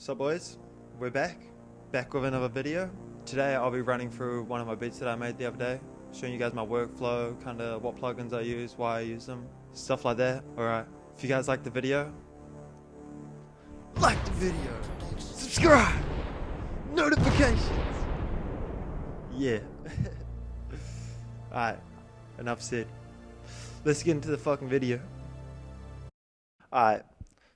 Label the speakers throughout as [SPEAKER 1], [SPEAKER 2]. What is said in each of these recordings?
[SPEAKER 1] So boys, we're back with another video. Today I'll be running through one of my beats that I made the other day, showing you guys my workflow, kind of what plugins I use, why I use them, stuff like that. Alright, if you guys like the video, subscribe, notifications, yeah. Alright, enough said. Let's get into the fucking video. Alright.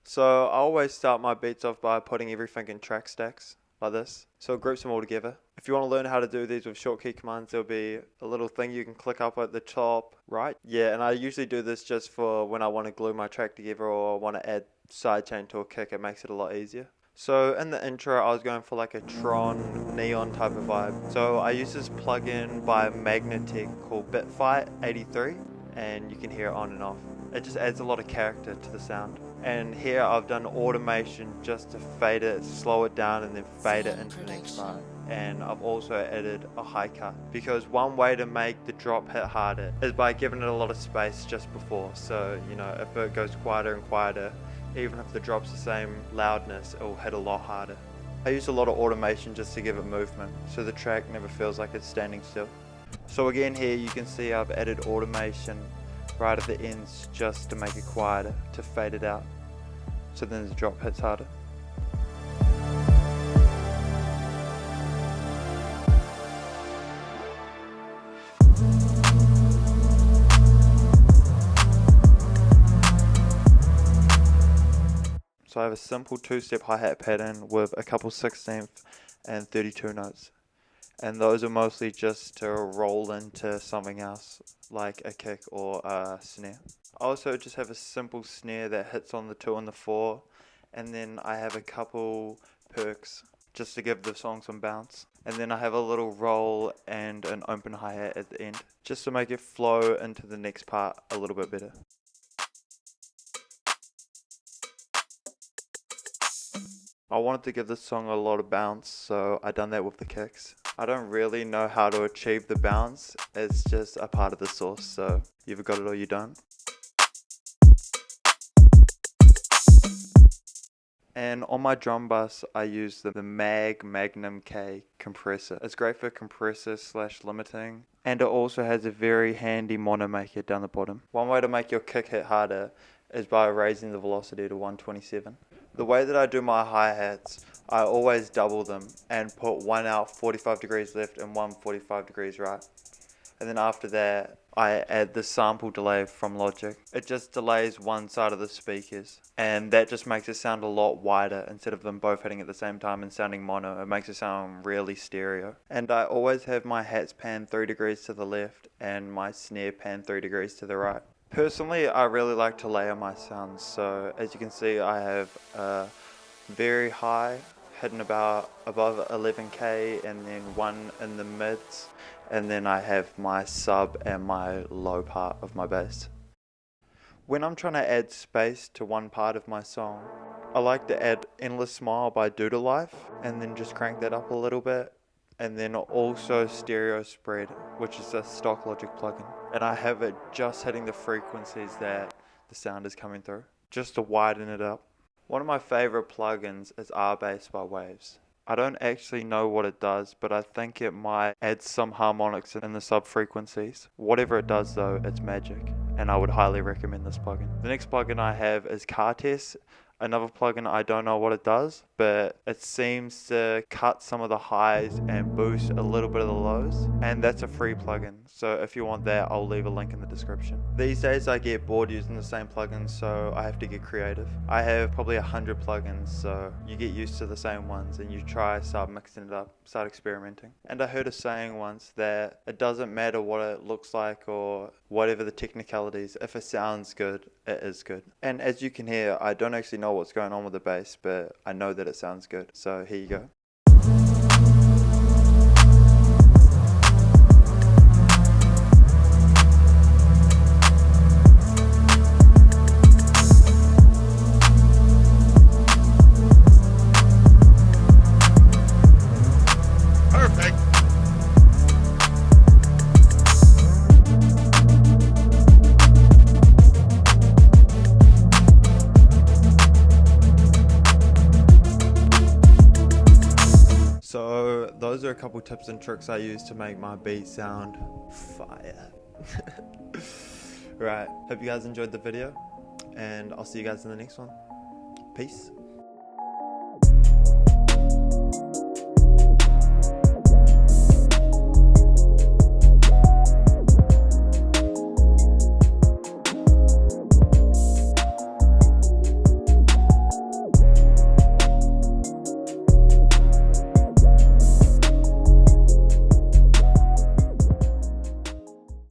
[SPEAKER 1] So I always start my beats off by putting everything in track stacks like this, so it groups them all together. If you want to learn how to do these with short key commands, there'll be a little thing you can click up at the top right. Yeah, and I usually do this just for when I want to glue my track together or I want to add sidechain to a kick. It makes it a lot easier. So in the intro I was going for like a Tron neon type of vibe. So I use this plugin by Magnetic called Bitfight 83, and you can hear it on and off. It just adds a lot of character to the sound. And here I've done automation just to fade it, slow it down, and then fade it into the next part. And I've also added a high cut, because one way to make the drop hit harder is by giving it a lot of space just before. So, you know, if it goes quieter and quieter, even if the drop's the same loudness, it will hit a lot harder. I use a lot of automation just to give it movement, so the track never feels like it's standing still. So again here you can see I've added automation right at the ends just to make it quieter, to fade it out, so then the drop hits harder. So I have a simple two-step hi-hat pattern with a couple 16th and 32 notes. And those are mostly just to roll into something else, like a kick or a snare. I also just have a simple snare that hits on the 2 and the 4, and then I have a couple perks just to give the song some bounce. And then I have a little roll and an open hi-hat at the end, just to make it flow into the next part a little bit better. I wanted to give this song a lot of bounce, so I done that with the kicks. I don't really know how to achieve the bounce, it's just a part of the sauce, so you either got it or you don't. And on my drum bus I use the Magnum K compressor. It's great for compressor / limiting, and it also has a very handy mono maker down the bottom. One way to make your kick hit harder is by raising the velocity to 127. The way that I do my hi-hats, I always double them and put one out 45 degrees left and one 45 degrees right. And then after that, I add the sample delay from Logic. It just delays one side of the speakers, and that just makes it sound a lot wider instead of them both hitting at the same time and sounding mono. It makes it sound really stereo. And I always have my hats pan 3 degrees to the left and my snare pan 3 degrees to the right. Personally, I really like to layer my sounds, so as you can see I have a very high, hitting about above 11k, and then one in the mids, and then I have my sub and my low part of my bass. When I'm trying to add space to one part of my song, I like to add Endless Smile by Doodle Life, and then just crank that up a little bit. And then also stereo spread, which is a stock Logic plugin. And I have it just hitting the frequencies that the sound is coming through, just to widen it up. One of my favorite plugins is R-Bass by Waves. I don't actually know what it does, but I think it might add some harmonics in the sub-frequencies. Whatever it does though, it's magic, and I would highly recommend this plugin. The next plugin I have is Car Test. Another plugin, I don't know what it does, but it seems to cut some of the highs and boost a little bit of the lows, and that's a free plugin, so if you want that I'll leave a link in the description. These days I get bored using the same plugins, so I have to get creative. I have probably 100 plugins, so you get used to the same ones and you start mixing it up, start experimenting. And I heard a saying once that it doesn't matter what it looks like or whatever the technicalities, if it sounds good, it is good. And as you can hear, I don't actually know what's going on with the bass, but I know that it sounds good, so here you go. So those are a couple tips and tricks I use to make my beat sound fire. Right, hope you guys enjoyed the video, and I'll see you guys in the next one. Peace.